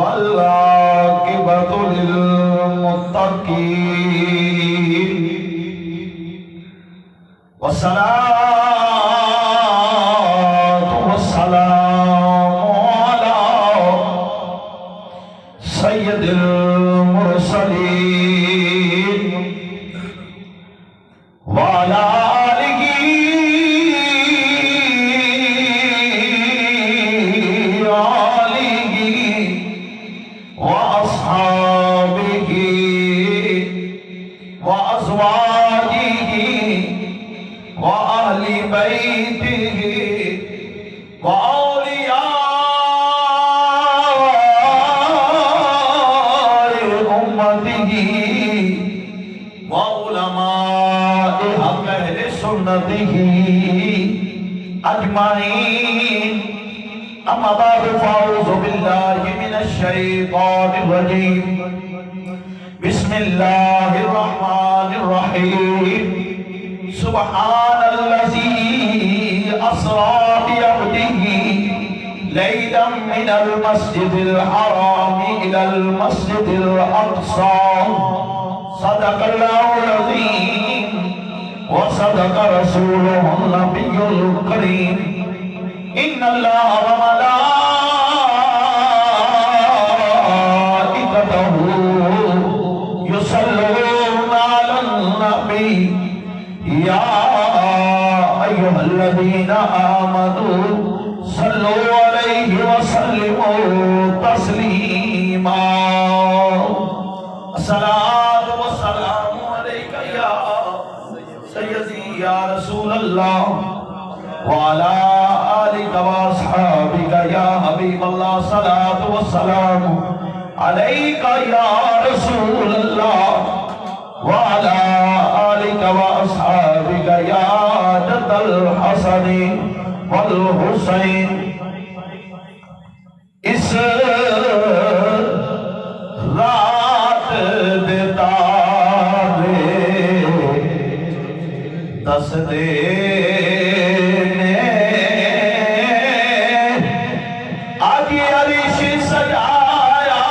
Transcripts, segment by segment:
والعاقبة للمتقين والصلاة والسلام على سيد المرسلين وعلى أجمعين. أما بعد فأعوذ بالله من الشيطان الرجيم. بسم الله الرحمن الرحيم. سبحان الذي أسرى بعبده ليلا من المسجد الحرام إلى المسجد الأقصى. صدق الله العظيم وصدق رسوله النبي الكريم. إن الله وملائكته يصلون على النبي يا أيها الذين آمنوا صلوا عليه وسلموا تسليما. الصلاة والسلام عليك يا سيدي يا رسول الله وعلى آلك وأصحابك يا حبيب الله. صلاة والسلام عليك يا رسول الله وعلى آلك وأصحابك يا جد الحسن والحسين. اس رات دیتا دس دینے آج عرش سجایا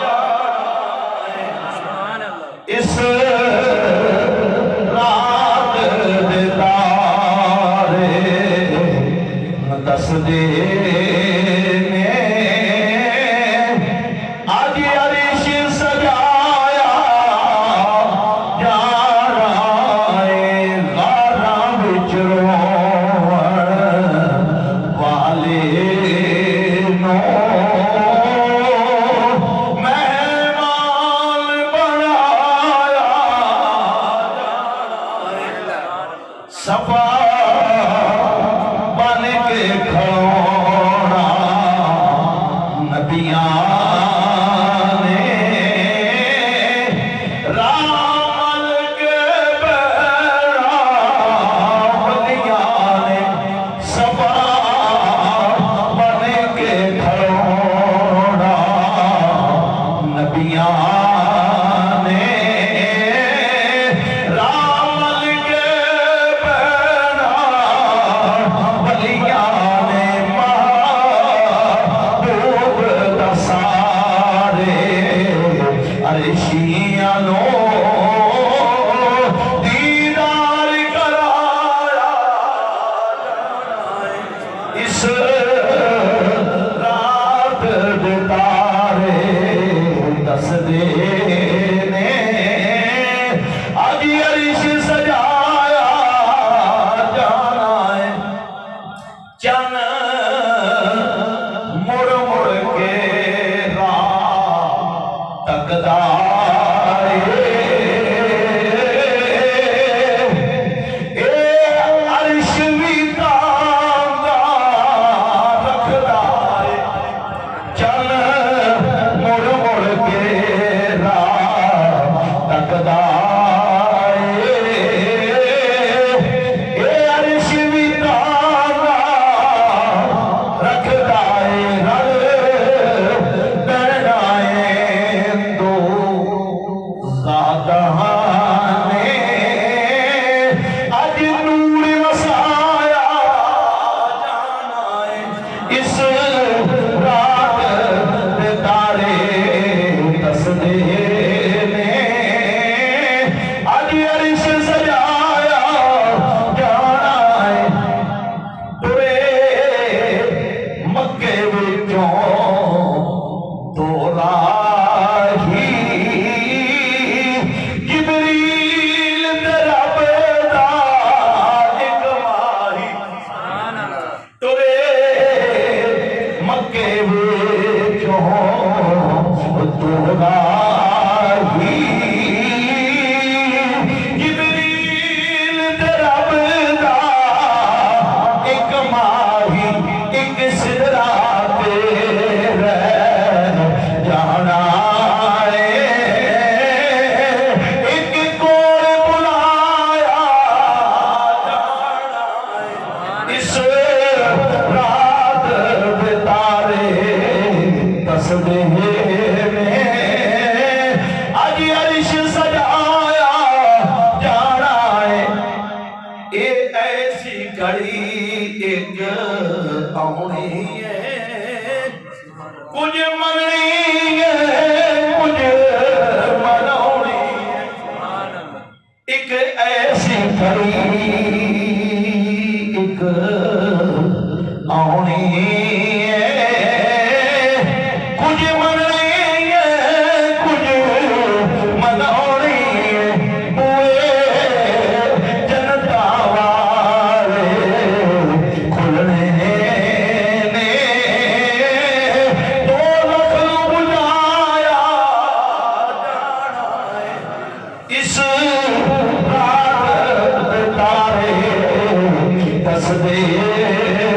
جائے. اس رات دیدارے دس دینے آج عرش سجایا صفا بن کے کھڑونا نبیاں نے رامل کے بیڑا ولیاں نے صفا بن کے کھڑونا نبیاں سا اس رات بتارے تسبے میں اج عرش سجایا جانا ہے اے ایسی گھڑی ایک آنی ہے کچھ مننی ہے کچھ منونی ہے ایک ایسی گھڑی ایک آنی ہے کچھ مننی ہے کچھ منونی ہے بوئے جنتا والے کھلنے نے دو لکھ بجایا جانا ہے اس رات تارے تسبے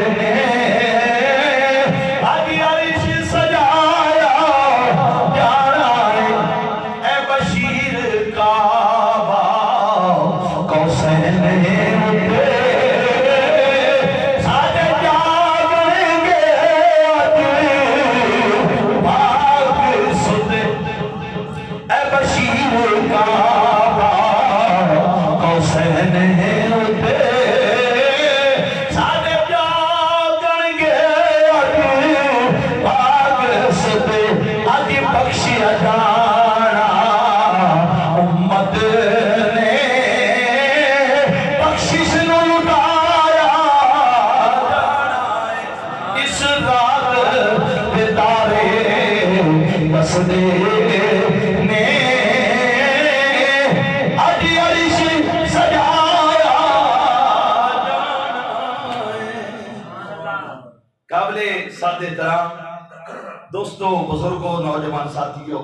دوستو بزرگوں نوجوان ساتھیوں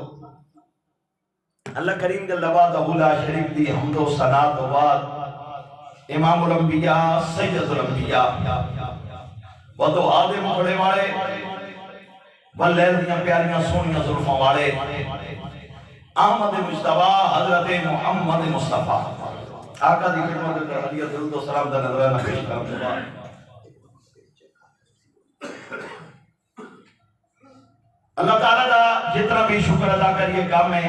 اللہ کریم جل وعلا شریف دی حمد و ثنا تو بعد امام الانبیاء سید الانبیاء وہ تو آدم کھڑے والے واللیل دیاں پیاریاں سونیاں ظلفوں والے احمد مجتبی حضرت محمد مصطفیٰ آقا دی خدمت میں حدیث درود و سلام دا نظرانہ پیش کرنے والے اللہ تعالیٰ دا جتنا بھی شکر ادا کریے کام ہے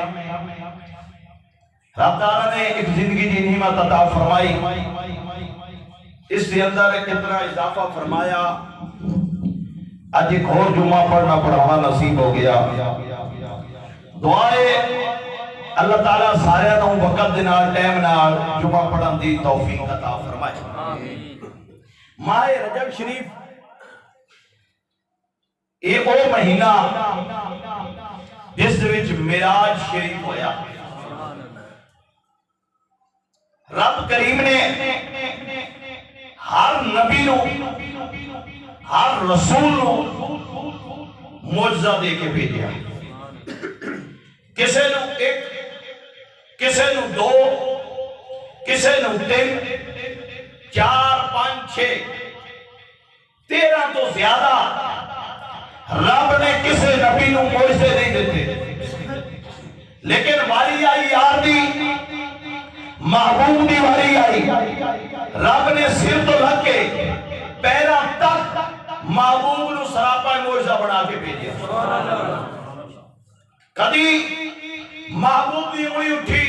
رب تعالیٰ نے ایک زندگی دی نعمت عطا فرمائی اس کے اندر کتنا اضافہ فرمایا آج ایک اور جمعہ پڑھنا پڑھانا نصیب ہو گیا دعائے اللہ تعالیٰ سارے نوں وقت دنال ٹائم نال جمعہ پڑھن دی توفیق عطا فرمائے ماہ رجب شریف ایک اور مہینہ جس وچ معراج شریف ہویا رب کریم نے ہر نبی نو ہر رسول نو معجزہ دے کے بھیجا کسے نو ایک کسے نو دو کسے نو تین 4 5 6 13 تو زیادہ رب نے کسے نبی نو معجزے نہیں دیتے لیکن واری آئی یار دی محبوب دی واری آئی رب نے سر تو لگ کے پیرا تک محبوب نو سراپا معجزہ بنا کے بھیجا کدی محبوب دی انگلی اٹھی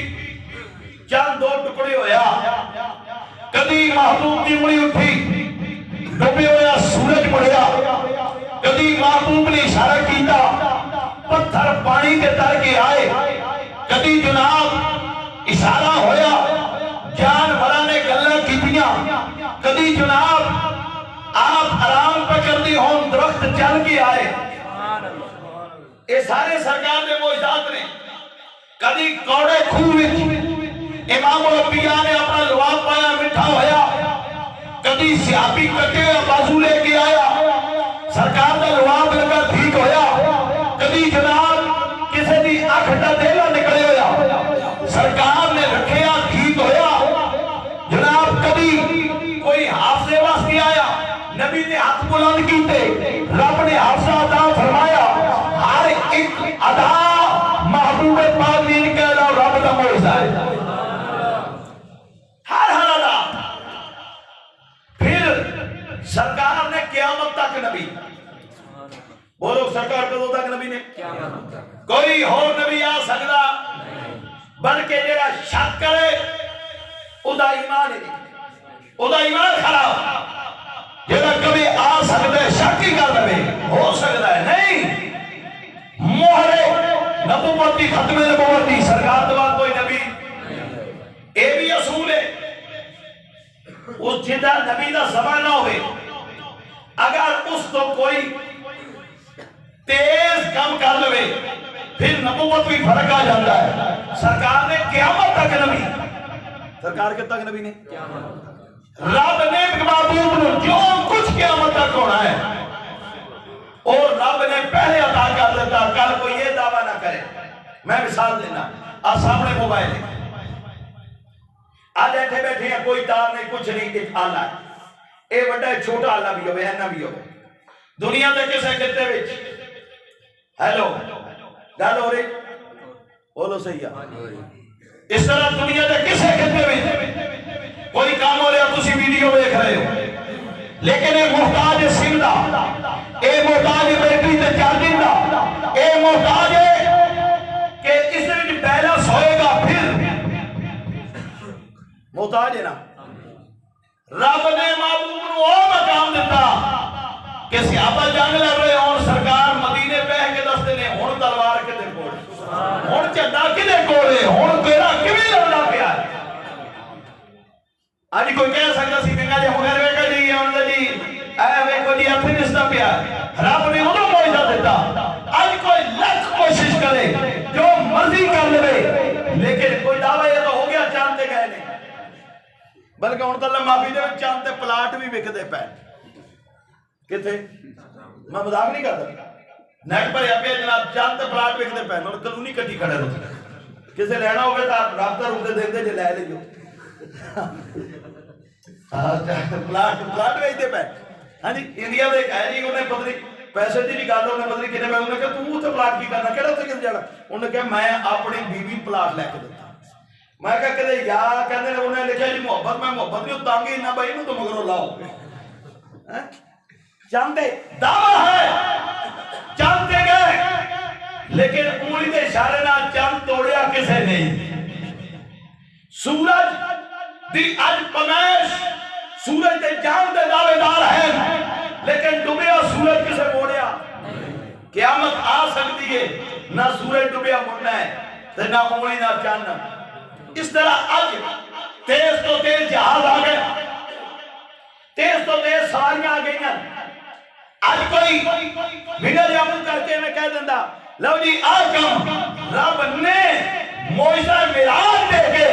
چند 2 ٹکڑے ہویا کدی محبوب دی انگلی اٹھی ڈوبے ہویا سورج مڑیا کدی محبوب نے اشارہ کیتا پتھر پانی کے تر کے آئے کدی جناب اشارہ ہویا جانوراں نے گلاں کیتیاں کدی جناب آپ آرام پکڑ دی ہون درخت چل کے آئے اے سارے سرکار دے معجزات نے کدی کوڑے کھوہ وچ امام الانبیاء نے اپنا لواب پایا مٹھا ہویا کدی سیابی کٹے بازو لے کے آیا سرکار دا لواب لگا ٹھیک ہویا کدی جناب کسے دی اکھ دا دیلا نکلے ہویا سرکار نے رکھیا ٹھیک ہویا جناب کدی کوئی حافظے واسطے آیا نبی نے ہاتھ بلند کیتے رب نے حافظہ عطا فرمایا ہر ایک ادا محبوب پاک دین کے علاوہ رب دا معجزہ ہے ہر ادا پھر سرکار نے قیامت تک نبی، بولو سرکار کدوں تک نبی نے؟ کوئی اور نبی آ سکتا بلکہ جڑا شک کرے ادا ایمان ہی نہیں، ادا ایمان خراب۔ جڑا کبھی آ سکتا ہے شک ہی کر لے ہو سکتا ہے نہیں، مہر نبوت کی ختم نبوت کی سرکار تو کوئی نبی اے بھی اصول ہے۔ اس جدہ نبی دا زمان نہ ہوئے اگر اس تو کوئی تیز کم کر لے پھر نبوت بھی فرق آ جاتا ہے۔ سرکار نے قیامت تک نبی، سرکار کے تک نبی نے رب نے محبوب نے جو کچھ قیامت تک ہونا ہے اور رب نے پہلے عطا کر دیتا۔ کل کوئی یہ دعویٰ نہ کرے، میں مثال دینا، آپ سامنے موبائل ہے، آج ایٹھے بیٹھے ہیں، کوئی تار نہیں کچھ نہیں، ایک آلہ ہے، اے وڈا ہے چھوٹا آلہ بھی ہوئے اینا بھی ہوئے، دنیا دے کسے کہتے ویچ ہیلو گل ہو رہی بولو صحیح ہے، اس طرح دنیا دے کسے کہتے ویچ کوئی کام ہو رہا تسی ویڈیو دیکھ رہے ہو، لیکن اے محتاج سم دا، اے محتاج بیٹری تے چارجنگ دا، اے محتاج ہے کہ اس نے بیلنس ہوئے گا پھر محتاج ہے نا۔ رب نے محبوب نو او مقام دیتا کہ صحابہ جنگ لڑ رہے اور سرکار مدینے بہ کے دستے نے ہن تلوار کدے کول ہن جھنڈا کدے کول ہے ہن تیرا کیویں لڑنا پیا ہے۔ اج کوئی کہہ سکدا سی کہ جی مگر ویکھ جی ہن جی اے ویکھو جی اتھے دستا پیا، رب نے اونوں معجزہ دیتا۔ اج کوئی لاکھ کوشش کرے جو مرضی کر لے لیکن کوئی دعویٰ یہ تو ہو گیا چاند تے گئے نہیں، بلکہ ہن تو اللہ معافی دے چاند تے پلاٹ بھی وکدے پے کتے، میں مذاق نہیں کرتا، نیٹ پر یا پہ جناب چاند تے پلاٹ وکدے پے اور کلونی کٹی کھڑے ہوتے، کسے لینا ہوگا تو رابطہ روپے دے دے جے لے لیو پلاٹ ویچتے پے۔ ہاں جی انڈیا دے ایک ہے جی انہیں پتری پیسے دی نہیں گل انہیں پتری کنے میں انہیں کہا تو اتنے پلاٹ کی کرنا کہڑا اتنے کس جانا، انہوں نے کہا میں اپنی بیوی پلاٹ لے کے دیتا، میں کہا کہ یا کہنے انہوں نے لکھا جی محبت میں محبت نہیں تانگی نہ بھائی نو تو مگرو لاؤ چاندے دعویٰ ہے چاندے گئے لیکن انگلی دے اشارے نہ چاند توڑیا کسے نہیں۔ سورج دی اج پمیش سورج دے چاند دے دعوے دار ہیں لیکن ڈوبیا سورج کسے موڑیا۔ قیامت آ سکتی ہے نہ سورج ڈوبیا موڑنا ہے نہ انگلی نہ چاند۔ اس طرح اج تیز تو تیز جہاز آ گئے، تیز تو تیز سواریاں آ گئی ہیں۔ آج کوئی ویڈیو جامل کر کے میں کہہ دندا لو جی آکم رب نے معجزہ معراج دے کے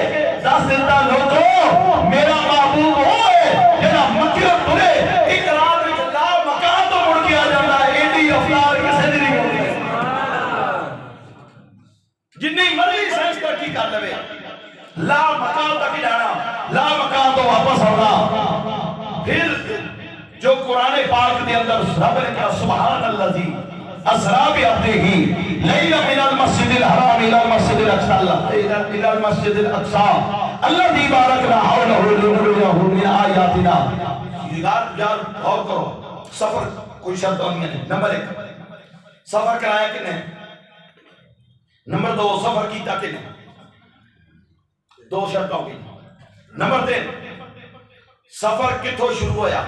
دس دیتا لوگوں میرا محبوب ہوئے جنہا مکیو تلے اقرار لا مکان تو مڑ کے آ جانا ہے ایڈی افطار کسے نہیں ہو گئے جنہی مرضی سائنس ترقی کر لے لا مکان تک جانا لا مکان تو واپس ہونا۔ پھر جو قرآن پاک دے اندر رب نے کہا سبحان اللذی اسرا بعبدہ لیلا من المسجد الحرام الى المسجد الاقصى الى المسجد الاقصى الذي باركنا حوله لنريه من آیاتنا۔ یار غور کرو سفر کوئی شرط نہیں ہے۔ نمبر ایک سفر کرایا کنے، نمبر دو سفر کیتا کنے، دو شرط ہو گئی۔ نمبر تین سفر کتھوں شروع ہویا،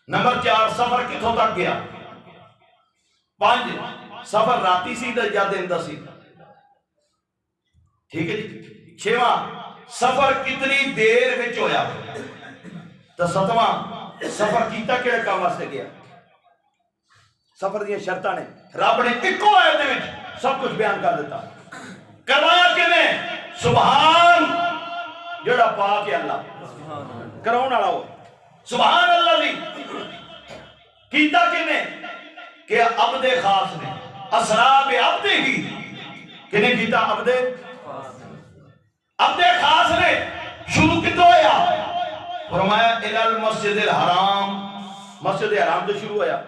نمبر چار سفر کتھوں تک گیا، پانچ سفر راتی سی یا دن دا سی، ٹھیک ہے جی۔ چھواں سفر کتنی دیر وچ ہویا، تو ستواں سفر کیتا کیڑے کام واسطے گیا۔ سفر دی شرطاں نے رب نے اکو آیت دے وچ سب کچھ بیان کر دیتا۔ کرایا کنے سبحان جڑا پاک ہے اللہ کراؤن والا ہو سبحان اللہ دی کیتا کنے کہ عبد خاص نے اسرا بعبدہ ہی کنے کیتا عبد خاص نے شروع کتوں ہویا فرمایا الی المسجد الحرام، مسجد حرام تو شروع ہویا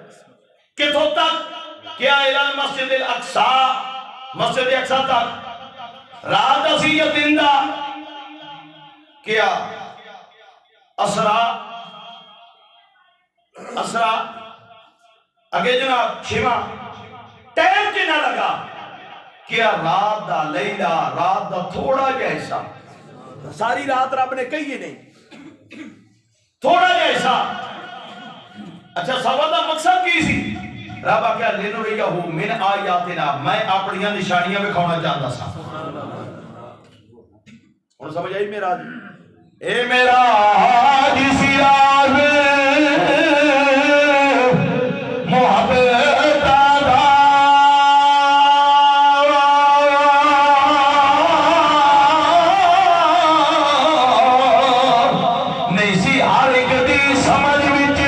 کتوں تک کیا الی المسجد الاقصی، مسجد اقصی تک رات اسی یا دن دا کیا اسرا اسرا اگے جناب چھواں ٹائم کنا لگا کیا رات دا لیلہ رات دا تھوڑا جیسا ساری رات رب نے کہی نہیں تھوڑا جیسا اچھا سوال دا مقصد کی سی رب آکھیا لنُرِيَهُ مِنْ آیاتنا میں اپنیاں نشانیاں دکھانا چاہتا سا اور سمجھ آئی میرا اے میرا جسی راز محبت آدھا نہیں سی ہر ایک دی سمجھ وچ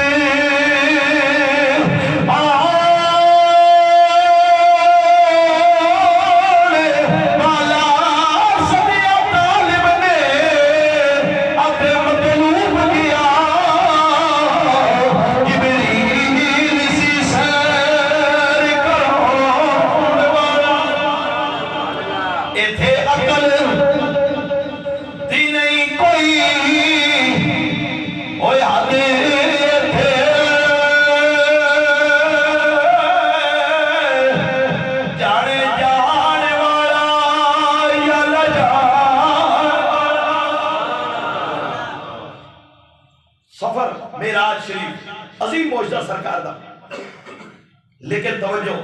سفر معراج شریف عظیم معجزہ سرکار دا لیکن توجہ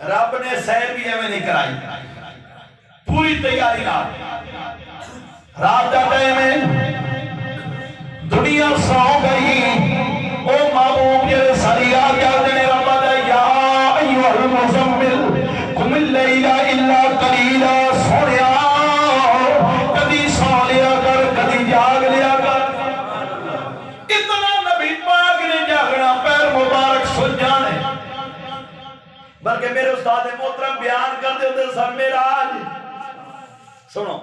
رب نے سیر بھی ہمیں نہیں کرائی پوری تیاری رات دا ٹائم ہے دنیا سو گئی او محبوب یہ ساری آگیا دنے رب دا یا ایوہ المزمل قم اللیلہ الا قلیلہ سونیا کدی سو لیا کر کدی جاگ لیا کر اتنا نبی پاک نے جاگنا پیر مبارک سن جانے بلکہ میرے استاد محترم بیان کر دے ہوتے سر معراج سنو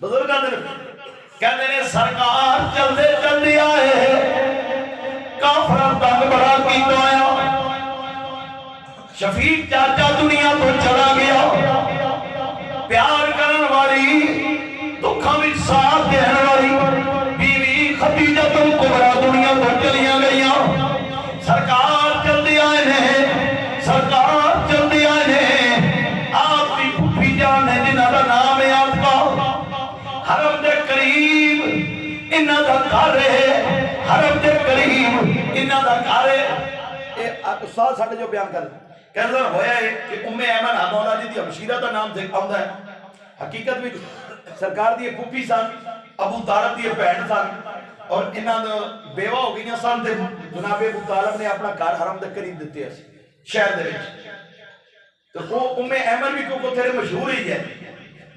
بزرگ کہتے ہیں سرکار چل دے آئے کافران تنگ بڑا کی تو آیا شفیق چاچا دنیا تو چلا گیا پیار کرن والی دکھاں وچ ساتھ دین والی بیوی خدیجہ الکبریٰ دنیا تو چلیاں گئیاں سرکار چل دے آئے ہیں سرکار چل دے آئے ہیں آپ کی پھوپھی جان ہے جنہ دا نام ہے آپ کا حرم دے قریب انہ دا گھر ہے حرم دے قریب انہ دا گھر ہے استاد ساڑھے جو بیان کر کہنے ہویا ہے کہ ام ایمن مولا جی دی ہمشیرہ دا نام سے آمدہ ہے حقیقت بھی سرکار دی پھوپھی سن ابو طالب دی بہن سن اور انہ دا بیوہ ہو گئیاں سن تے جناب ابو طالب نے اپنا گھر حرم دے قریب دیتے ہیں شہر دے وچ تو وہ ام ایمن بھی کو تیرے مشہور ہی ہے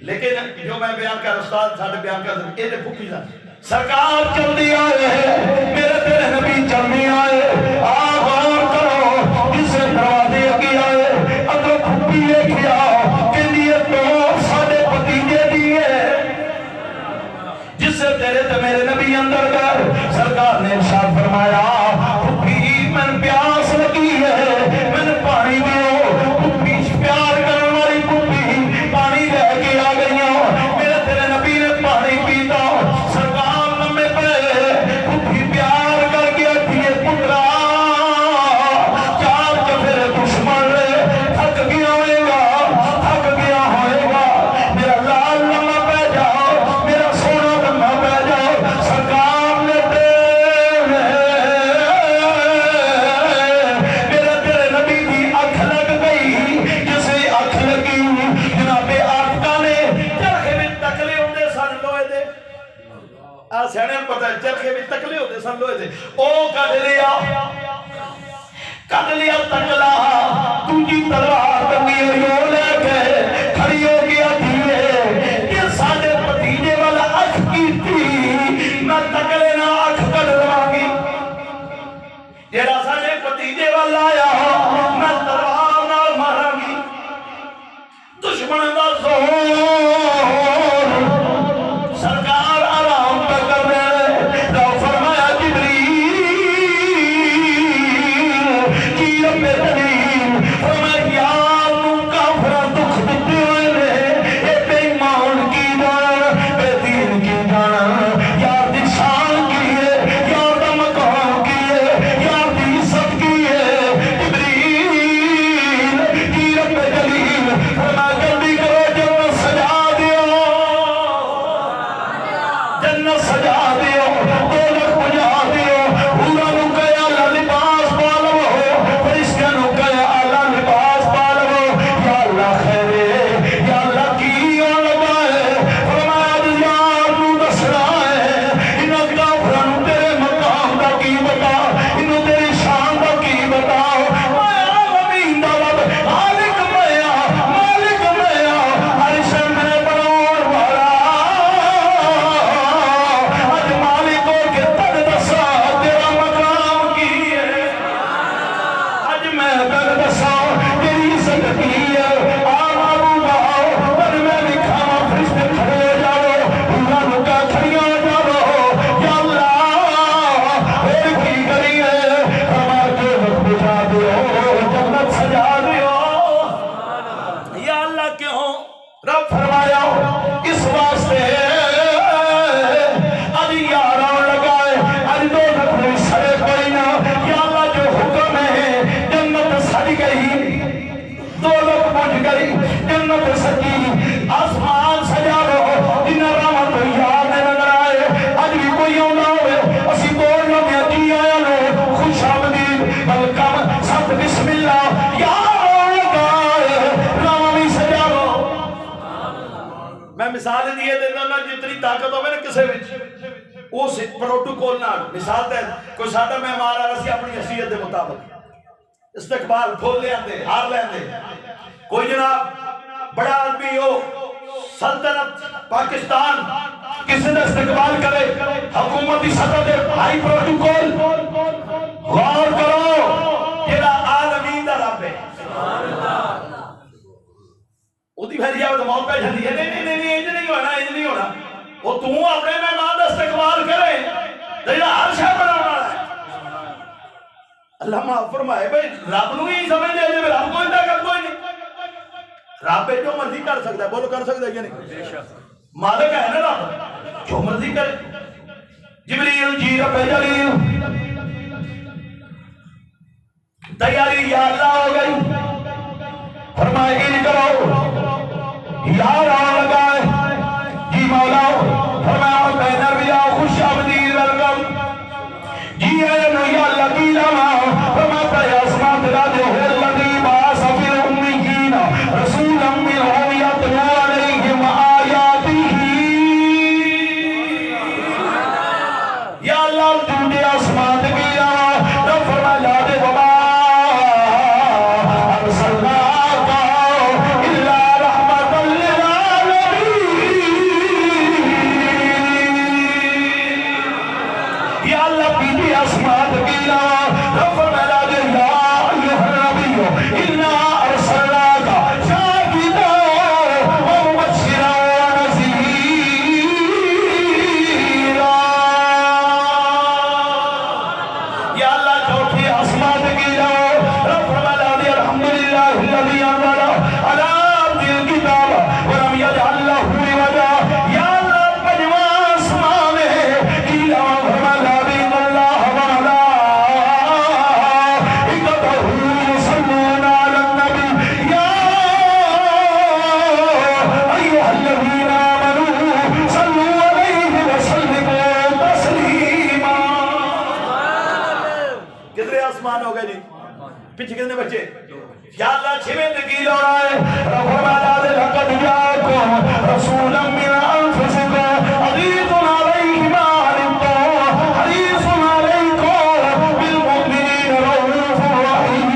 لیکن جو میں بیان کر استاد ساڑھے بیان کر یہ دے پھوپھی سن سرکار چل دی آئے میرے تیرے نبی چلنے آئے آگ اور کرو جسے دروازے کی آئے اگر پھوپھی لے کیا کہ لیے تو ساڑھے پتیجے دیئے جسے تیرے تے میرے نبی اندر گئے سرکار نے ارشاد فرمایا پھوپھی من پیاس لگی ہے من پانی دیو پھوپھی پیار کرنے والی پھوپھی پانی لے کے آ گئیاں میرے تیرے نبی نے پانی پیتا سرکار لمبے پہ پھوپھی پیار کر کے دیے پترا چار کفر دشمن تھک گیا ہوئے گا میرا لال لمبا پہ جاؤ میرا سونا لمبا پہ جاؤ سرکار نے میرے تیرے نبی کی آنکھ لگ گئی جسے آنکھ لگی جناب آقا نے چرخے میں تکلے ہوتے سن لوہے دے سینے پتہ ہے چرخے میں تکلے ہوتے سن لوہے دے او کٹ لیا تکلا تجھی تلوار تنگی ہوئیوں لے کے کھڑی ہو گیا دیئے کہ ساڑھے پتیجے والا اکھ کی تھی نہ تکلے نہ اکھ کٹ لواگی جیڑا ساڑھے پتیجے والا آیا نہ تلوار نہ مارا گی دشمن دا زور سرکار آرام پہ کر دے تو فرمایا جبریل کی رب دلیل فرمایا یار نو کافر طاقت ہوے نا کسے وچ اس پروٹوکول نال مثال تے کوئی ساڈا مہمان آ رہا سی اپنی حیثیت دے مطابق استقبال کھول لیندے ہار لیندے کوئی جناب بڑا آدمی ہو سلطنت پاکستان کسی نے استقبال کرے حکومتی سطح دے ہائی پروٹوکول غور کرو جڑا عالمین دا رب ہے اودی پھر جاؤ تو موت پہ جاندی ہے نہیں انج نہیں ہونا انج نہیں ہونا وہ تو اپنے مہمان دا استقبال کرے جڑا ہر شے بناون والا ہے اللہ معاف فرمائے بھائی رب نو ہی سمجھ دے جے رب کوئی طاقت کوئی نہیں رب جو مرضی کر سکتا ہے بولو کر سکتا ہے کہ نہیں مالک ہے نا رب جو مرضی کرے جبریل جی رب جلیل تیاری یا اللہ ہو گئی فرمائے ان کرو یار آن لگا ہے جی مولا فرمایا بینر بھی آؤ خوش آمدید ویلکم جی اے نو یا اللہ کی لما فرماتا ہے اسمان تیرا جو ہے لگی باس فی امیین رسولا منہم یتلو علیہم آیاتہ یا اللہ جھوٹے آسمان کی لما رب فرمایا دے بابا پیچھے کتنے بچے یا اللہ چھویں تکیل ہو رہا ہے رب فرمایا دے لقد جاءکم رسولا من انفسکم عزیز علیہ ما عنتم حریص علیکم بالمؤمنین رؤوف رحیم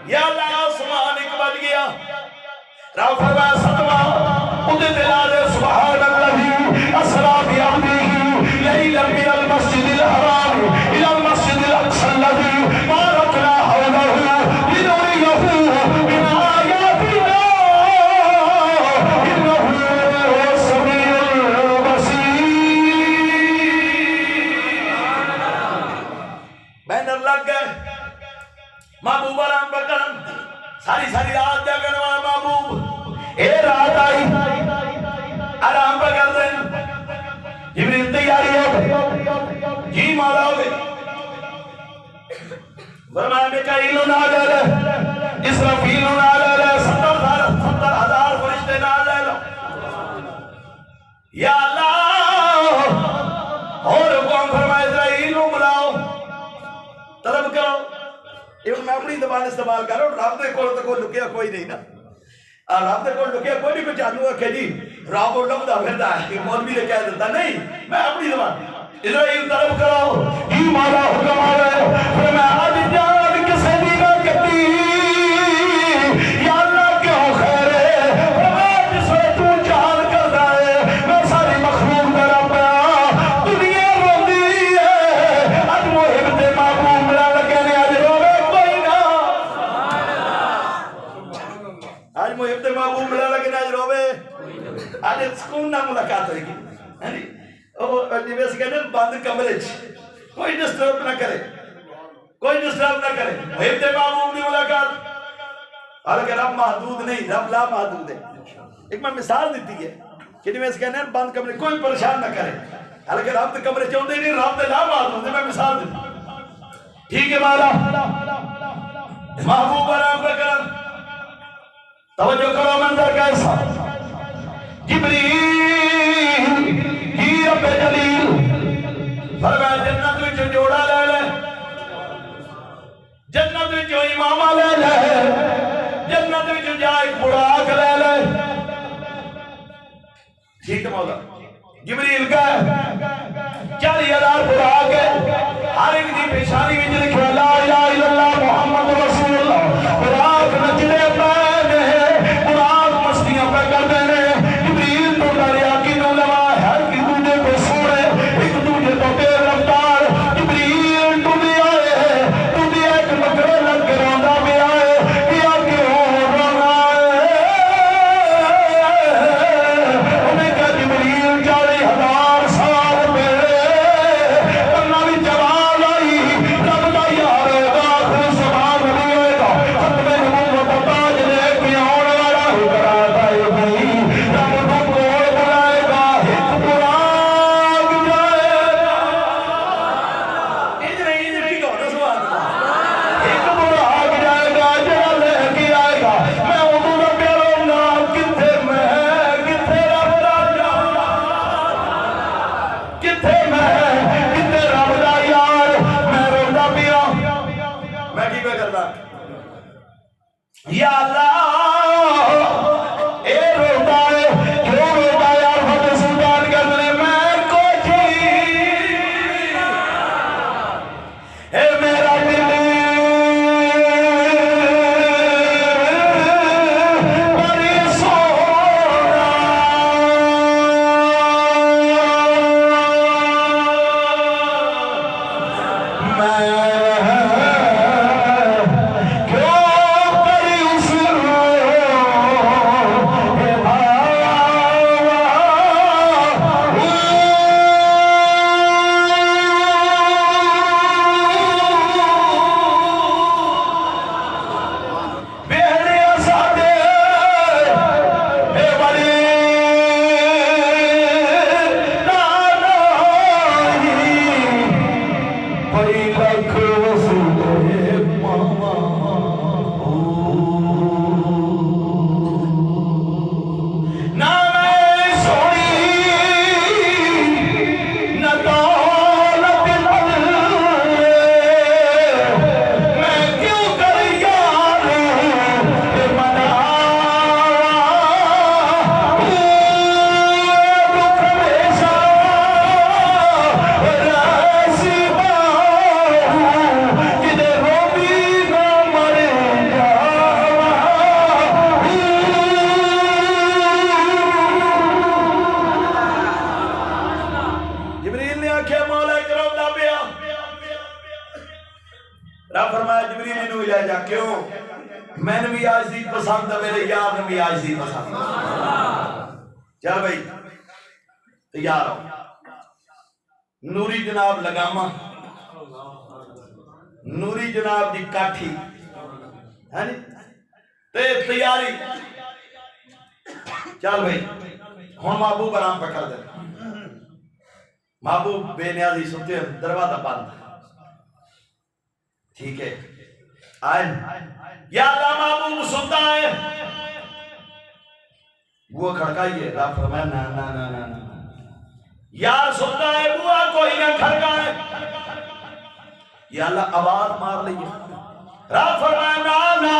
یا اللہ آسمان ایک بج گیا رب فرمایا ستواں ادھر دلا دے سبحان اللہ اسرا بعبدہ لیلا من المسجد الحرام الى المسجد الاقصى الذي باركنا حوله لنريه من آياتنا انه هو السميع البصير بینر لگ گئے محبوب آرام پر کرم ساری رات جاگنے والا محبوب اے رات آئی آرام پر کر دیں جبریل تیاری ہو گئی جی مولا ہو گئی فرمایا میکائیل نازل ہے اسرافیل نازل ہے 70,000 فرشتے نازل یا اللہ اور حکم فرمایا اسرائیل کو بلاؤ طلب کرو یہ میں اپنی زبان استعمال کر رہا ہوں رب دے کول تو کوئی لکیا کوئی نہیں نا رب دے کول لکیا کوئی نہیں کوئی چالو ہے کہ جی رب اور لبدا پھردا ہے کہ مولوی نے کہہ دیتا نہیں میں اپنی زبان اسرائیل طلب کرو جی مولا حکم آ رہا ہے پھر میں آج جان کسے دی نہ کہتی یا اللہ کیوں خیر ہے فرمایا جس وقت تو جان کرتا ہے میں ساری مخلوق کا رب دنیا روندی ہے اج محب تے محبوب ملا لگے نے اج روے کوئی نہ اج محب تے محبوب ملا لگے نے اج روے آج سکون نہ ملاقات ہوئی گی جیسے کہتے ہیں بند کمرے کوئی ڈسٹرب نہ کرے کوئی ڈسٹرب نہ کرے محب تے محبوب کی ملاقات حالانکہ رب محدود نہیں رب لا محدود ہے ایک میں مثال دیتی ہے کہ جیسے کہتے ہیں بند کمرے کوئی پریشان نہ کرے حالانکہ رب تے کمرے چاہتے نہیں رب تے لا محدود ہے میں مثال دیتی ٹھیک ہے مولا محبوب آرام کا کرم توجہ کرو منظر کیسا جبریل جی رب جلیل فرمایا جنت وچ جوڑا لے لے جنت وچ امامہ لے لے جنت وچ جا ایک بڑا مولا جبریل کا 40,000 بڑھا کے ہر ایک دی پیشانی میں لکھا لا الہ الا اللہ محمد رسول اللہ براق نچلے پہنے براق مستیاں پہ کر دینے جبریل تو دریا کی نولما ہر کی دوجے کو سوڑے ایک دوجے تو تیر رفتار جبریل تو بھی آئے تو بھی ایک مکرے لگ کے روندہ بھی آئے کیا کیوں رونا انہیں کہا جبریل 40,000 سال میں کرنا بھی جواب آئی رب دا یار آخر سبان نہیں ہوئے گا ختم نبوت تاج لے کے آنے والا ہی کراتا ہے بھائی رب کو کوئی بلائے گا ایک براق جائے گا ایک براق جائے گا جہاں لے کے آئے گا میں اردو کا پیاروں گا کتھے میں کتھے رب دا یار کتھے میں کتھے رب دا یار میں روندہ پیا میں کی پہ کرتا یا اللہ اے روندہ ہے کیوں روندہ یار فتح سلطان کرنے میں کو جی اے میرا دل بڑی سونا میں کیوں کری اس بہڑیا ساڈے اے بڑی نانائی بڑی لکھ وسیلے ماما نہ میں سونی نہ دولت میں کیوں کر یار منا دکھ ہمیشہ راسی جدے روبی نہ مر جبریل نے آکھیا مولا کرم دا پیا رب فرمایا جبریل نو لے جا کیوں میں نے بھی آج دی پسند ہے میرے یار نے بھی آج دی پسند چل بھائی تیار ہو نوری جناب لگاما نوری جناب دی کاٹھی ہے نی تے تیاری چل بھائی ہن محبوب آرام پہ کر دے محبوب بے نیازی ستے ہیں دروازہ بند ٹھیک ہے آئے یا اللہ محبوب سنتا ہے وہ کھڑکائیے رب فرمایا نا نا نا نا نا یا سنتا ہے بوا کوئی نہ کھڑکائے یا اللہ آواز مار لئیے رب فرمایا نا نا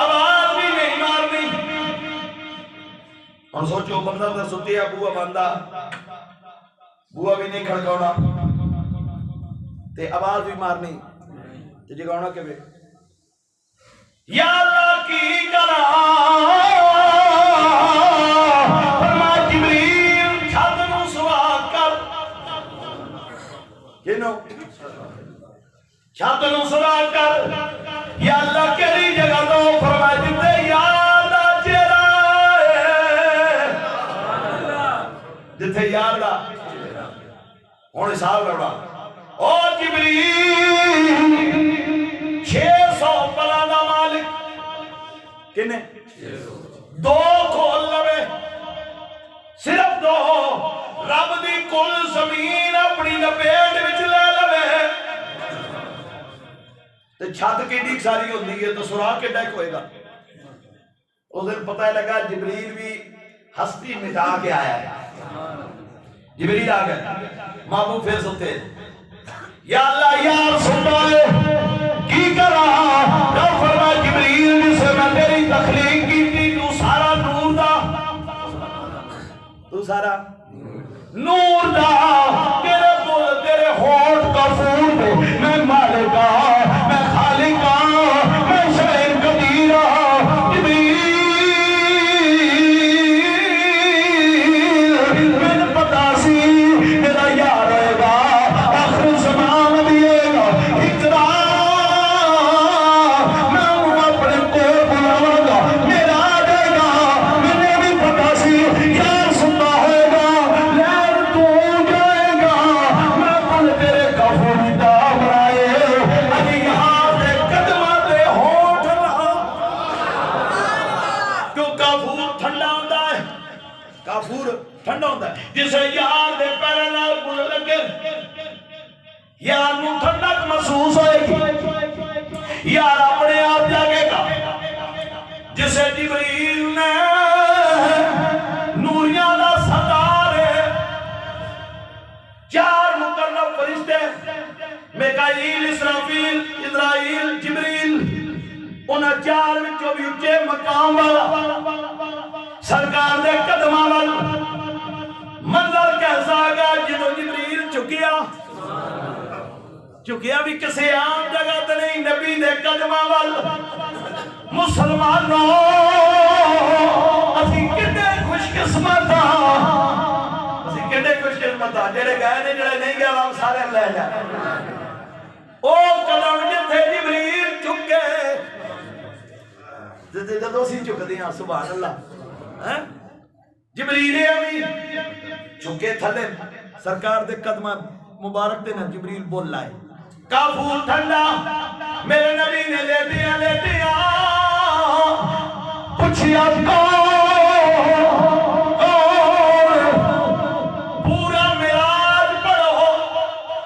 آواز بھی نہیں مارنی اور سوچو بندہ اگر سنتی ہے بوا بندہ بوا بھی نہیں کھڑکاؤنا تے آواز بھی مارنی تے جگاؤنا کہ بے یا اللہ کی کرا فرما جبریل چھت نو سوا کر کینو چھت نو سوا کر یا اللہ کیڑی جگہ تو فرما جتے یار دا چہرہ جتے یار دا ہن حساب لوڑا او جبریل 600 پلا دا مالک کنے 2 کھول لوے صرف 2 رب دی کل زمین اپنی لپیٹ وچ لے لوے تے چھت کیڈی ساری ہوندی ہے تو سوراخ کیڈا ہوئے گا اس دن پتہ لگا جبریل بھی ہستی مٹا کے آیا ہے جبریل آ گئے محبوب پھر سنتے یا اللہ یار سنتا ہے کی کرا رب فرما جبریل جسے میں تیری تخلیق کی تھی تو سارا نور دا تو سارا نور دا تیرے بول تیرے ہوٹ کافور دے میں مالکا میں خالقا میں شاعر قدیرہ جبریل میں پتا سی میرا یار ہے گا آخر زمان دیے گا اقرا میں اپنے کو بلاؤں گا میرا آ جائے گا میں بھی پتا سی یار سننا ہوگا لہر تو جائے گا میں پل تیرے کافوری دا بنائے علی یہاں دے قدمہ دے ہونٹ رہا کیوں کافور ٹھنڈا ہوتا ہے کافور ٹھنڈا ہوتا ہے جسے یار دے پیرے نال بن لگے یار نو ٹھنڈک محسوس ہوئے گی یار اپنے آپ جاگے گا جسے جبریل نے نوریاں دا سردار ہے چار مقرب فرشتے میکائیل اسرافیل اسرائیل جبریل انہاں چار وچوں بھی اونچے مقام والا سرکار دے قدماں وال منظر کیسا گا جدوں جبریل چکیا بھی کسی عام جگہ تے نہیں نبی دے قدماں وال مسلمانوں اسی کتنے خوش قسمت جڑے گئے نے جڑے نہیں گئے ہم سارے لے جائیں او قدم جتھے جبریل چکے جدوں اسی چکدے ہاں سبحان اللہ جبریل بھی چکے تھلے سرکار دے قدمہ مبارک دے نا جبریل بول لائے کافور ٹھنڈا میرے نبی نے لیٹیا پوچھیا پورا معراج پڑھو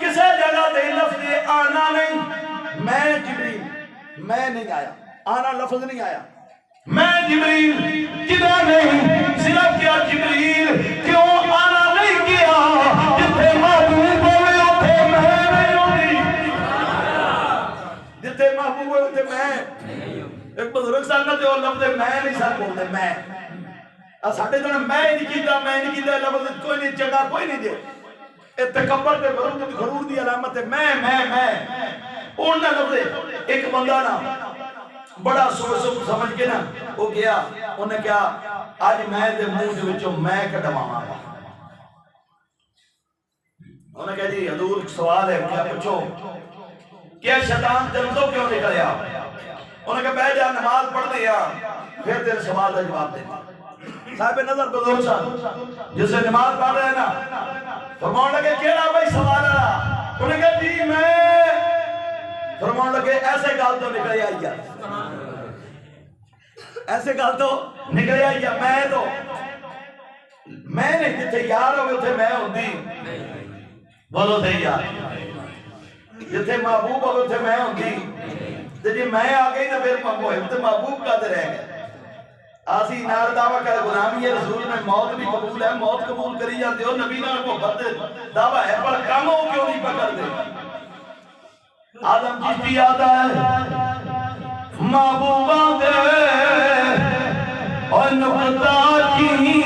کسے جگہ دے لفظ آنا نہیں میں جبریل میں نہیں آیا آنا لفظ نہیں آیا میں جبریل کدھر نہیں صرف کیا جبریل کیوں آنا نہیں کیا جتھے محبوب ہوئے اتھے میں نہیں ہوتی جتھے محبوب ہوئے اتھے میں ایک بزرگ سانگا تے وہ لفظ میں نہیں سر بولتے میں ساڑھے دن میں نہیں کیتا لفظ کوئی نہیں جگہ کوئی نہیں دے تکبر تے غرور دی علامت ہے میں اوننا لفظ ایک بندہ نا بڑا سوچ سمجھ کے نا وہ گیا انہیں کیا آج میں دے منہ دے وچوں میں کڈواواں گا انہیں کہا جی حضور سوال ہے کیا پوچھو کیا شیطان جلدوں کیوں نکلیا انہیں کہا بیٹھ جا نماز پڑھ دیا پھر تیرے سوال کا جواب دیتا صاحب نظر بزرگ صاحب جسے نماز پڑھ رہے ہیں نا فرمان لگے کیڑا بھائی سوال رہا انہیں کہا جی میں فرمان لگے ایسے گال تو نکلے آئی ہے ایسے گال تو نکلے آئی ہے میں نہیں جتھے یار ہوئے اتھے میں ہوندی بولو تھے یار جتھے محبوب ہوئے اتھے میں ہوندی جی میں آگئی نا پھر محبوب کا دے رہ گئے آسی نار دعویٰ کر غلامی ہے رسول میں موت بھی قبول ہے موت قبول کری جاتے ہو نبی نار کو بد دعویٰ ہے پر کم ہو کیوں نہیں پکڑ دے آدم چشتی آتا ہے محبوبہ دے اور نقطہ چینی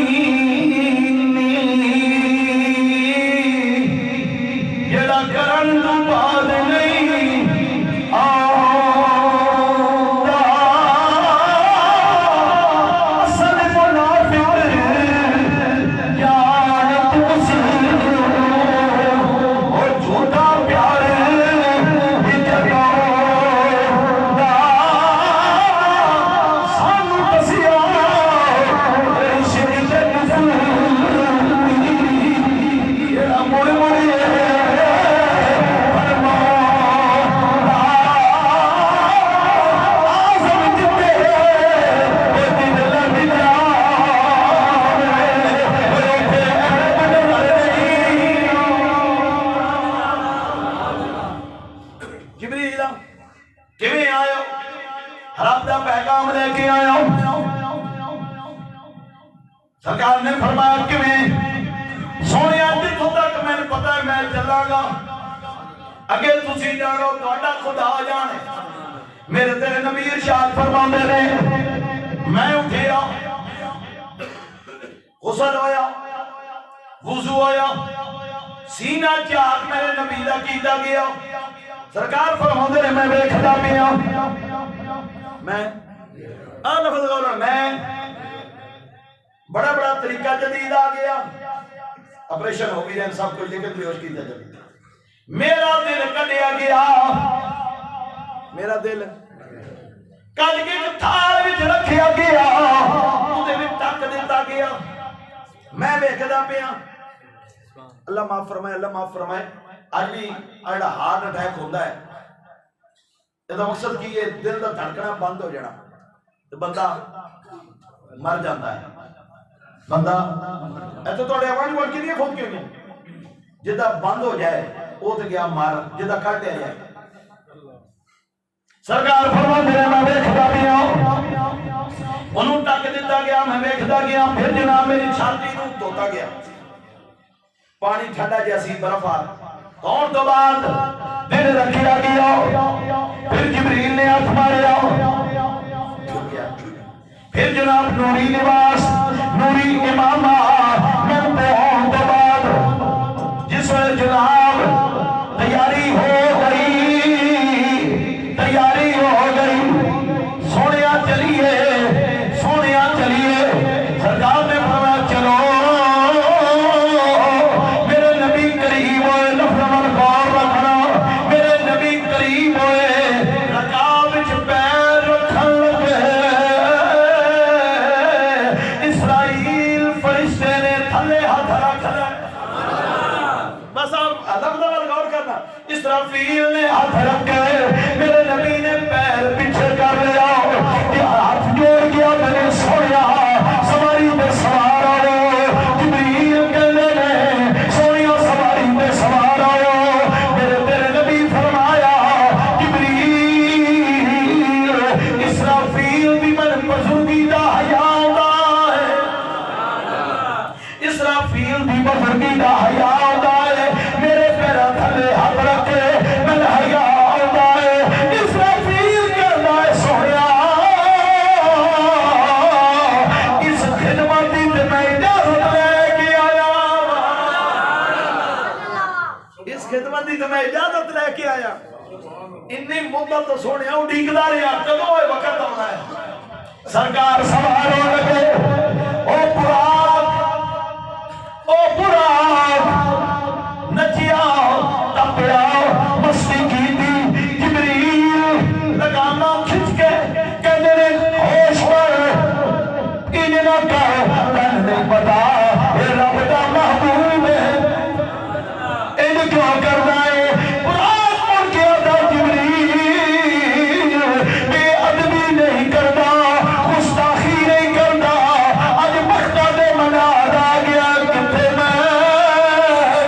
جڑا کرن تو بعد نہیں آتا اصل منافق جانت مسلم اور جھوٹا پیار سرکار نے فرمایا کہ میں سونیا جتوں تک میں نے پتا ہے میں چلا گا اگے تسی جانو تہاڈا خدا جانے میرے تیرے نبی ارشاد فرماندے نے میں اٹھیا غسل ہویا وضو ہویا سینہ چاک میرے نبی دا کیتا گیا سرکار فرماندے نے میں ویکھدا پیا میں لفظ غور میں بڑا بڑا طریقہ جدید آ گیا آپریشن ہو گئی سب کچھ لیکن بیہوش کیتا جدید میرا دل کڈیا گیا میرا دل کڈ کے تھال وچ رکھیا گیا اودے وچ ٹک دتا گیا میں ویکھدا پیا اللہ معاف فرمائے اللہ معاف فرمائے اج بھی جڑا ہارٹ اٹیک ہوندا ہے اس دا مقصد کی ہے دل دا دھڑکنا بند ہو جانا تے بندہ مر جاتا ہے بندہ ایتھے تواڈے آواز بول کے نہیں فوت کیوں نہیں جدا بند ہو جائے وہ تے گیا مر جدا کٹ جائے سرکار فرماندے نے میں ویکھدا پیا اونوں ٹک دتا گیا میں ویکھدا گیا پھر جناب میری چھاتی نوں دھوتا گیا پانی ٹھنڈا جیسی برف آ اور تو بعد دل رکھیا گیا پھر جبریل نے ہاتھ ماریا پھر جناب نوری لباس نوری امامہ ملتے ہوں تو بعد جس وقت جناب تیاری ہو گئی سونیا چلیے سرکار نے فرمایا چلو میرے نبی کریم ہوئے لفظ غور رکھنا میرے نبی کریم ہوئے رکاب وچ پیر رکھن لگے اسرائیل فرشتے نے تھلے ہاتھ رکھ لے بس آپ لفظ غور کرنا اسرافیل نے ہاتھ رکھے میرے نبی نے پیر پیچھے کر لیا ہاتھ جوڑ گیا میں نے سویا سواری پہ سوار آؤ جبریل کہنے نے سونیا سواری پہ سوار آؤ میرے نبی فرمایا جبریل اسرافیل بھی من بزرگی دا حیا آتا ہے اسرافیل بھی بزرگی دا حیا آتا ہے میرے پیرا تھلے ہاتھ رکھے میں حیا آتا ہے اسرافیل کہتا ہے سویا اس خدمتی تے میں اجازت لے کے آیا اس خدمتی تے میں اجازت لے کے آیا انی مدت تو سونے اڈیکدا رہیا کدوں اے وقت آنا ہے سرکار سوار ہو لگے او پراگ نچیا تپیا مستی کی دی جبریل لگاما کھچ کے کہنے نے ہوش پر انہیں نہ کہا میں نہیں پتا یہ رب دا محبوب ہے انہیں کیوں کرنا ہے پراگ مر کے آدھا جبریل بے ادبی نہیں کرنا گستاخی نہیں کرنا آج مختہ دے منا آ گیا کتے میں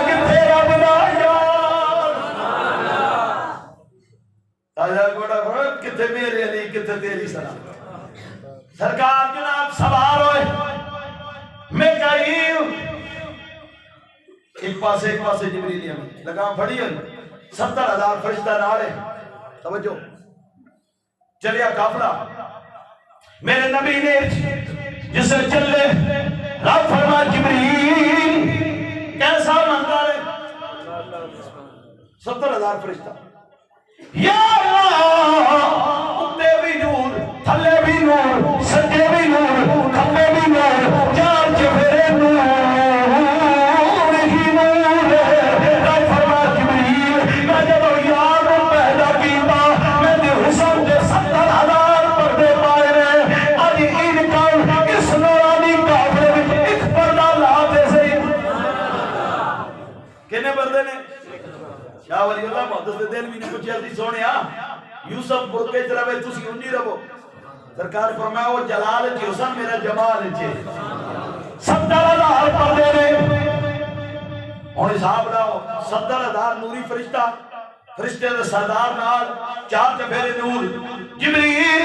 کتے رب دا یار آجا گوڑا گوڑا کتے میرے علی کتے تیری سلام سرکار جناب سوار ہوئے میکائیل ایک پاسے جبریل ہمیں لگام پھڑی ہوئی 70,000 فرشتہ نالے توجہ چلیا قافلہ میرے نبی نے جسے چلے رب فرما جبریل کیسا منظر ہے 70,000 فرشتہ یا اللہ اتے بھی نور تھلے بھی نور سجے بھی نور کھمبے بھی نور چار چفیرے نور ہی نور رب فرما جبریل میں جب یار کو پیدا کیتا میں نے حسن کے 70,000 پردے پائے رہے آج ان کا اس نورانی کافرے میں ایک پردہ لاتے سے کہنے پردے نے شاہ ولی اللہ محدث دل بھی نے کچھ عرضی سونے یوسف برکے جرابے تسی انجی رہو سرکار فرمایا وہ جلال جی حسن میرا جمال جی 70,000 پردے نے اور حساب لاؤ 70,000 نوری فرشتے دے سردار نال چار چفیرے نور جبریل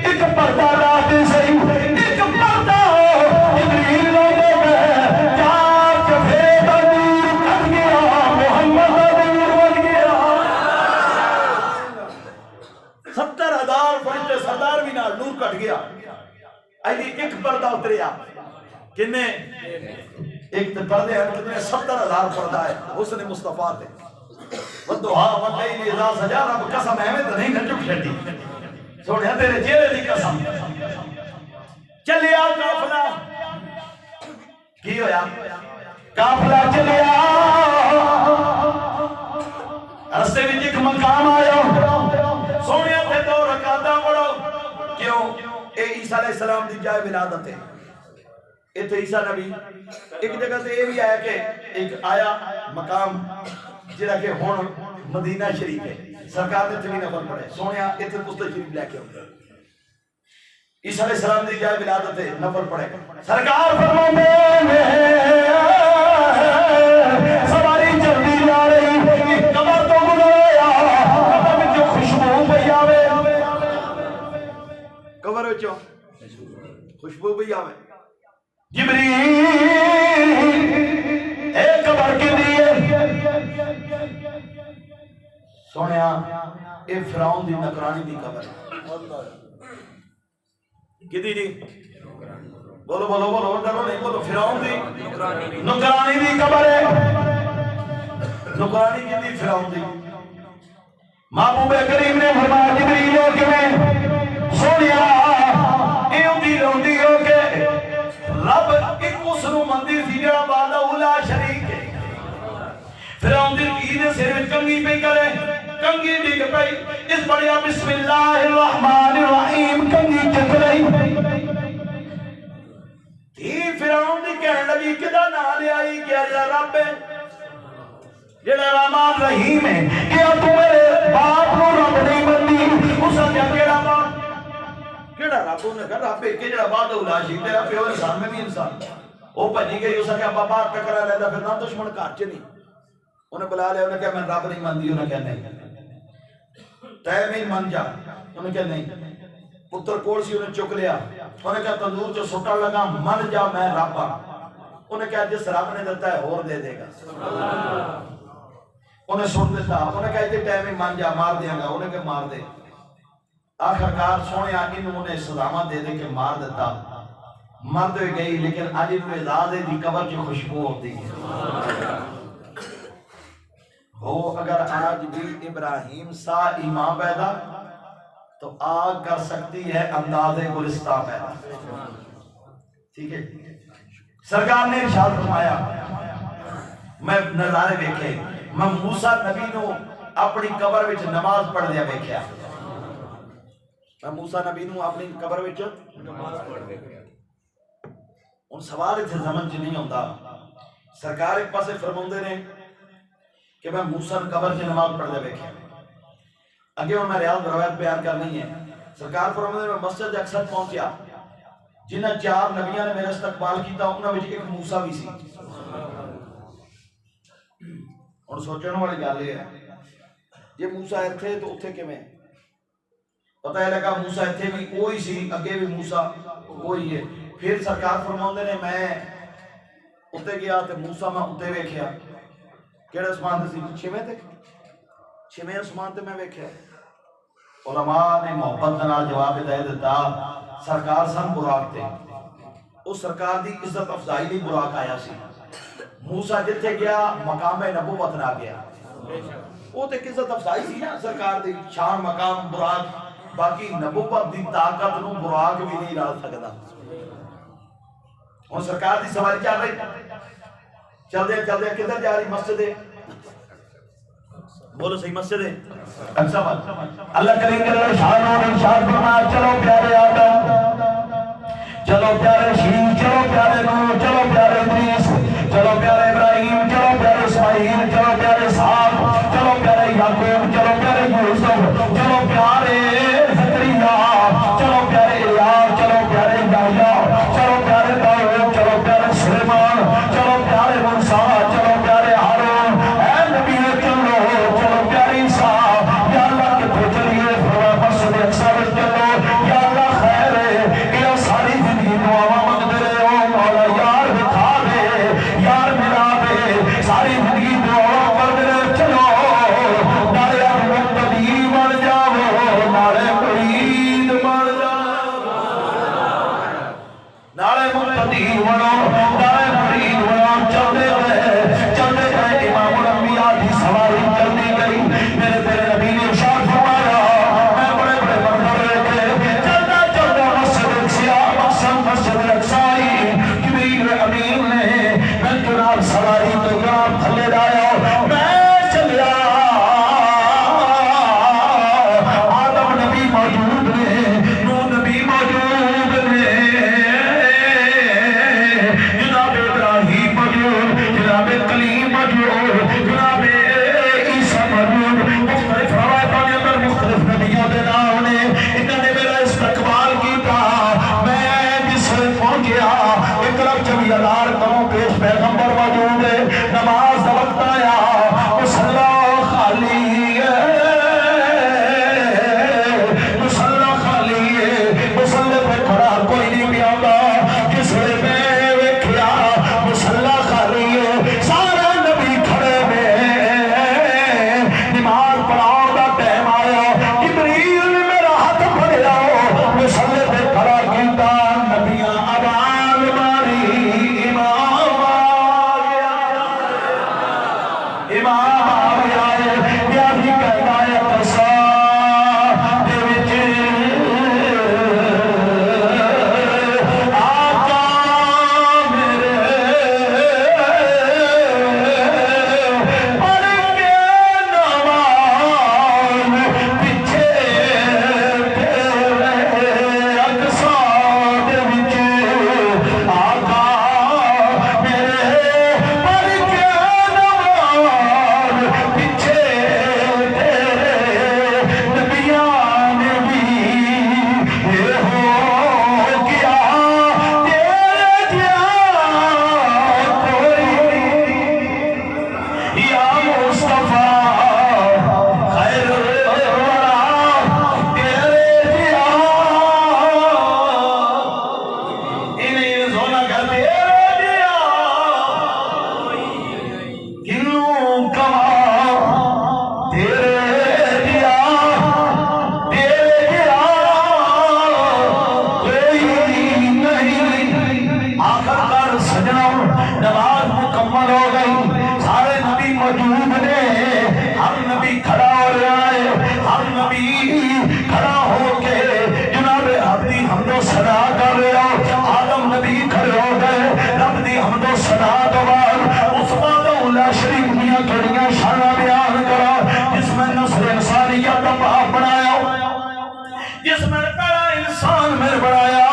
ایک پردہ لاتے سے ایک پردہ جبریل لوگے میں چار چفیرے دا نور کٹ گیا محمد دا نور بن گیا 70,000 فرشتے سردار بھی نال نور کٹ گیا ایلی ایک پردہ اتریا کنے ایک پڑھتے ہیں کتنے 70,000 پڑھتا ہے حسن مصطفیٰ تے ودھا واللیل اذا سجا رب قسم ہے میں تو نہیں نہ چک چھڈی سونے تیرے چہرے دی قسم چلیا قافلہ کی ہویا قافلہ چلیا رستے وچ ایک مقام آیا سونے تے 2 رکعتاں پڑھو کیوں اے عیسیٰ علیہ السلام دی جائے ولادت ہے اتنے عیسیٰ نبی ایک جگہ سے یہ بھی آیا کہ ایک آیا مقام جڑا کہ ہن مدینہ شریف ہے سرکار نے تھوڑی نفل پڑھے سونیا اتنے پستہ شریف لے کے آؤ عیسیٰ علیہ السلام دی جائے ولادت ہے نفل پڑھے سرکار فرماتے ہیں سواری جلدی جا رہی قبر تو گزریا قبر میں جو خوشبو پئی آوے قبر میں جو خوشبو پئی آوے جبریل اے قبر کے لیے سونیا اے فرعون دی نکرانی دی قبر کدی دی بولو بولو بولو ڈرو نہیں بولو فرعون دی نکرانی دی قبر ہے نکرانی کدی فرعون دی محبوب کریم نے فرمایا جبریل کہ میں سونیا اے دی روندی ہو کے رب ایک اس نو مندر سی جڑا بعد اولا شریک ہے فرعون دی کی دے سر وچ کنگھی پہ کرے کنگھی ڈگ پئی اس بڑیا بسم اللہ الرحمن الرحیم کنگھی چک رہی تھی فرعون دی کہن لگی کدا نام لے آئی کیا جڑا رب ہے جڑا رحمان رحیم ہے کیا تو میرے باپ نو رب نہیں منی اس کیا کیڑا باپ کیڑا رب نے کہا رب ایک جڑا بعد اولا شریک تیرا پیو انسان میں بھی انسان وہ بھجی گئی اس نے ابا باپ ٹکرا لیتا پھر نہ دشمن گھر چ نہیں انہیں بلا لیا انہیں کہا میں رب نہیں مانتی انہیں کہا نہیں تے میں من جا انہیں کہا نہیں پتر کوڑ سی انہیں چک لیا انہیں کہا تندور جو سٹا لگا من جا میں رب انہیں کہا جس رب نے دیتا ہے اور دے دے گا انہیں سن دیتا انہیں کہا تے میں من جا مار دیا گا انہیں کہا مار دے آخرکار سونے انہوں نے صدامہ دے دے کے مار دیتا مرد ہوئی گئی لیکن آج انہوں نے زادے دی قبر کی خوشبو ہوتی ہے ہو اگر آج بھی ابراہیم سا ایمان پیدا تو آگ کر سکتی ہے انداز گلستہ پیدا ٹھیک ہے سرکار نے ارشاد فرمایا میں نظارے دیکھے میں موسیٰ نبی نو اپنی قبر وچ نماز پڑھ دیا دیکھیا میں موسیٰ نبی نو اپنی قبر وچ نماز پڑھ دیا ان سوال اتھے زمن چ نہیں ہوتا سرکار ایک پاسے فرماندے نے کہ میں موسیٰ قبر سے نماز پڑھ دے بیٹھے اگے میں ریاض روایت بیان کرنی ہے سرکار فرماندے میں مسجد اکثر پہنچیا جنہ 4 نبیاں نے میرا استقبال کیتا انہاں وچ ایک موسیٰ بھی سی اور سوچنے والی گل یہ ہے یہ موسیٰ ایتھے تو اتھے کیویں پتہ ہے لگا موسیٰ ایتھے بھی کوئی سی اگے بھی موسیٰ کوئی ہے پھر سرکار فرماندے نے میں اتنے گیا تے موسیٰ میں اتنے ویکھیا کیڑے عثمان تے سی 6ویں عثمان تے میں ویکھیا علماء نے محبت نال جواب دے دیتا سرکار سن براق تے اس سرکار دی عزت افزائی دی براق آیا سی موسیٰ جتھے گیا مقام نبوت نہ گیا وہ تے عزت افزائی سی نا سرکار دی شان مقام براق باقی نبوت دی طاقت نو براق بھی نہیں لا سکدا اور سرکار دی سواری چل رہی چل دے کدھر جا رہی مسجد ہے بولو صحیح مسجد ہے اچھا بات اللہ کریم کے اللہ شان اور ارشاد فرمایا چلو پیارے آدم چلو پیارے شیخ چلو پیارے نوح چلو پیارے ادریس چلو پیارے ابراہیم چلو پیارے اسماعیل چلو پیارے اسحاق چلو پیارے یعقوب چلو پیارے یوسف چلو پیارے زکریا چلو پیارے الیاس چلو پیارے یحییٰ چلو پیارے داؤد چلو پیارے سلیمان چلو پیارے موسیٰ چلو پیارے ہارون اے نبی چلو چلو پیارے عیسیٰ یا اللہ کے تو چلیے مسجد اقصی میں چلو یا اللہ خیر ہے کہ ساری زندگی دعا مانگتے رہے ہو مولا یار دکھا دے یار ملا دے ساری زندگی دعا کرتے رہے چلو سواری تو جناب تھلے لایا میں چلیا آدم نبی موجود نے نوح نبی موجود نے جناب ابراہیم موجود جناب کلیم موجود جناب عیسیٰ موجود مختلف روایتوں کے اندر مختلف نبیوں کے نام نے انہوں نے میرا استقبال کیتا میں جس پہنچ گیا ایک طرف جب یلار کروں پیش پیغمبر موجود ہے نماز کا وقت آیا مصلی خالی مصلی خالی مصلی پہ کھڑا کوئی نہیں بھی آگا جس میں ویکھیا مصلی خالی سارا نبی کھڑے میں نماز پڑھاؤ دا ٹائم آیا جبریل نے میرا ہاتھ پھڑیا مصلی پہ کھڑا کیتا نبیاں آواز ماری امام آ گیا امام آ گیا کیا بھی کہنا ہے قصہ دے وچ آقا میرے پڑھ کے نماز پیچھے تیرے اقصا دے وچ آقا میرے پڑھ کے نماز پیچھے تیرے نبیان بھی یہ ہو گیا تیرے جہاں کوئی یا مصطفیٰ خیر الورا تیرے جہاں انہیں زونہ کا تیرے جہاں کنوں کما تیرے جہاں کوئی نہیں آخر کر سجنوں نماز مکمل ہو گئی سارے نبی موجود نے ہر نبی کھڑا ہو رہا ہے ہر نبی کھڑا ہو کے جناب رب دی حمد و ثنا کر رہا آدم نبی کھڑے ہو گئے رب دی حمد و ثنا تو بعد اس وحدہ لا شریک دیاں کڑیاں شانہ بیان کرا جس میں نسل انسانیت کا باپ بنایا جس میں پہلا انسان میں بنایا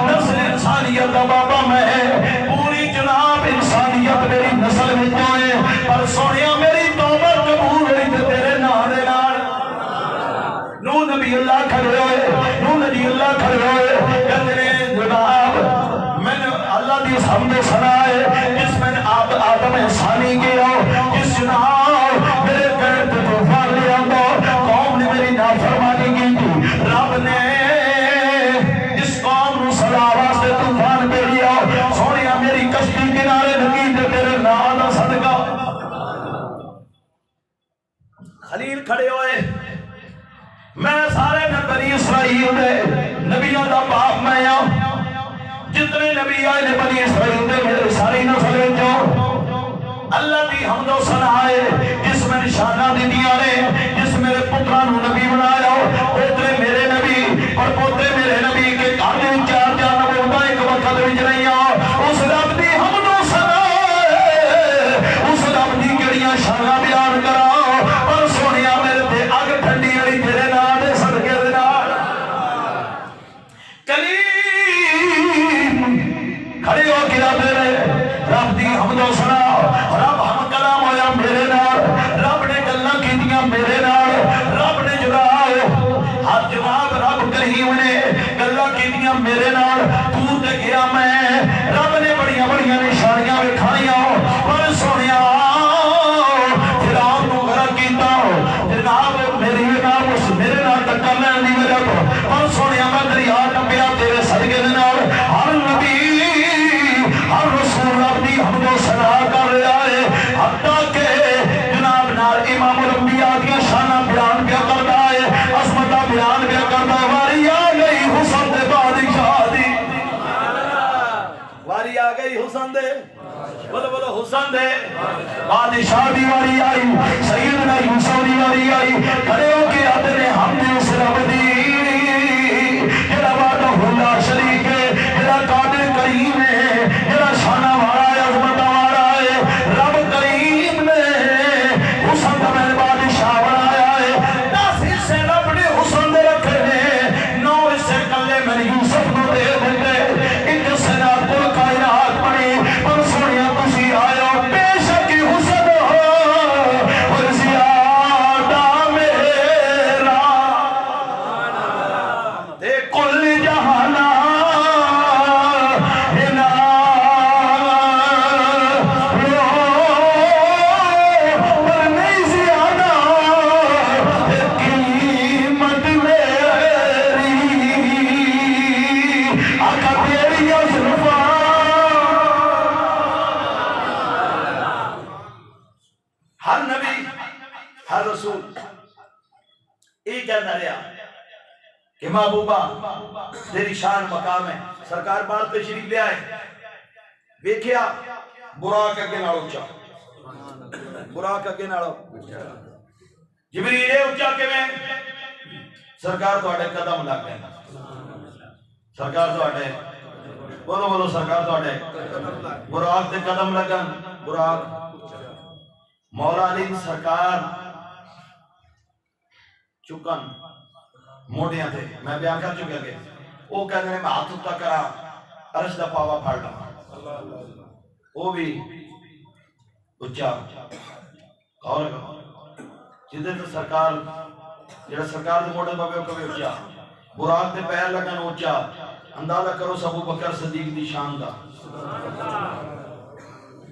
نسل انسانیت کا بابا میں پوری جناب انسانیت میری نسل میں جائے پر سونیا میری توبہ قبول ہوئی تے تیرے نام دے نال نوح نبی اللہ کھڑے ہوئے نوح نبی اللہ کھڑے ہوئے کہتے ہیں جناب میں نے اللہ دی حمد و ثنا ہے جس میں نے آدم انسانی کیا جس جناب میرے گھر پہ طوفان لے آتا قوم نے میری نافرمانی کی تھی رب نے اس قوم نو سزا واسطے طوفان بھیجیا سونیا میری کشتی کنارے لگی تے تیرے نام دا صدقہ خلیل کھڑے ہوئے میں سارے بنی اسرائیل دے نبیوں دا باپ میں جتنے نبی آئے نے بنی اسرائیل دے میرے ساری نسلیں جو اللہ دی حمد و ثنا ہے جس میں نشانہ دی دیا نے جس میرے پتران نبی بنایا پوترے میرے نبی اور پوترے میرے نبی کے کھانے چار چار نبوتا ایک وقت وچ نہیں اس رب دی حمد و ثنا ہے اس رب دی کڑیاں شانہ بیان کرا پر سونیا میرے تے اگ ٹھنڈی ہوئی تیرے نام دے صدقے دے نال کلیم کھڑے ہو کے میرے رب دی حمد و ثنا رب ہم کلام ہویا میرے نال رب نے گلاں کیتیاں میرے نال رب نے ہر جناب رب کریم نے گلاں کیتیاں میرے نال دور تے گیا میں رب نے بڑیاں بڑیاں نشانیاں وکھائیاں پر سونیا فرعون نو غرق کیتا جناب میری نال اس میرے نال ٹکر لین دی وجہ تو پر سونیا میں دریا ٹپیا تیرے صدقے دے نال ہر نبی ہر رسول رب دی حمد و ثنا کر رہا ہے حتیٰ کہ جناب نال امام الانبیاء کی شانہ بیان کیا کرتا ہے عظمتہ بیان کیا کرتا ہے واری آ گئی حسن دے بادشاہ دی واری آ گئی حسن دے بولو بولو حسن دے بادشاہ دی واری آئی سیدنا یوسف دی واری آئی کھڑے ہو کے آتے نے ہم نے اس رب دی جڑا وعدہ لا شریک ہے جڑا قادر کریم ہے جڑا شانہ والا ہے عظمتہ والا ہے رب ہر رسول یہ کہنا رہا کہ محبوبہ تیری شان مقام ہے. سرکار بار تشریف لے آئے, ویکھیا براق اگے نال اچا, براق اگے نال جبریل اچا کیویں؟ سرکار تواڈے قدم لگ گئے, سرکار تواڈے بولو بولو سرکار تواڈے براق تے قدم لگن. براق مولا علی سرکار چکن موڑیاں تھے, میں بیان کر چکا کہ وہ کہنے میں ہاتھ اٹھا کرا عرش دا پاوا پھاڑ لا, وہ بھی اچا اور جدے تے سرکار جڑا سرکار دے موڑے پاوے کبھی اچا, براق تے پیر لگن اچا. اندازہ کرو ابو بکر صدیق دی شان دا,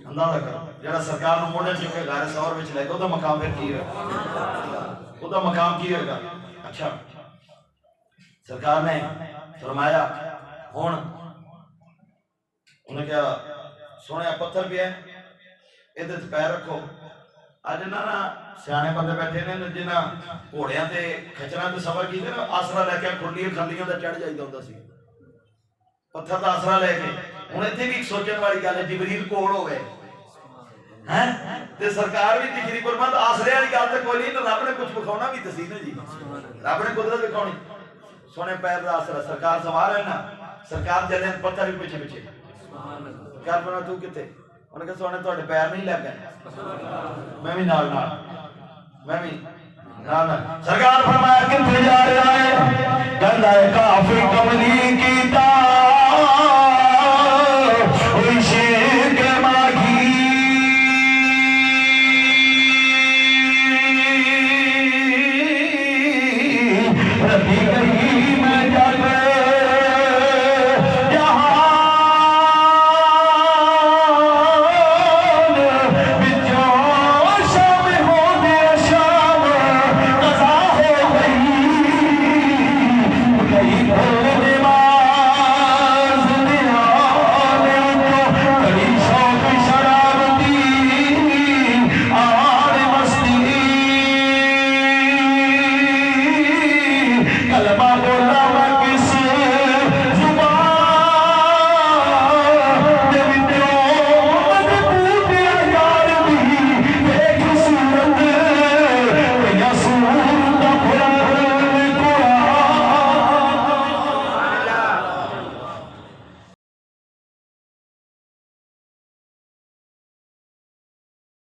اندازہ کرو جڑا سرکار نو موڑے چکے غار ثور وچ لے گا, او دا مقام پھر کی ہوگا, او دا مقام کی ہوگا. اچھا سرکار نے فرمایا ہون انہیں کیا سونے پتھر بھی ہے ادھر پیر رکھو. اج نا سیانے بندے بیٹھے نے جنہاں گھوڑیاں تے کھچراں تے سفر کیتے نا, آسرا لے کے کھلیاں کھلیاں تے چڑھ جائیدا ہوندا سی پتھر دا آسرا لے کے. ہن ایتھے بھی سوچن والی گل ہے, جبریل کول ہوئے ہیں تے سرکار بھی تشریف فرما, آسرے والی گل تے کوئی نہیں, رب نے کچھ دکھاؤنا بھی دسی نا جی, رب نے قدرت دکھاؤنی. سونے پیر دا آسرا سرکار سوار ہے نا, سرکار چلے پتھر بھی پیچھے پیچھے. سرکار فرمایا تو کتے؟ انہوں نے کہا سونے تواڈے پیر نہیں لگ گئے, میں بھی نال نال, میں بھی نال نال. سرکار فرمایا کتھے جا رہا ہے؟ کہندا ہے کافی کملی کیتا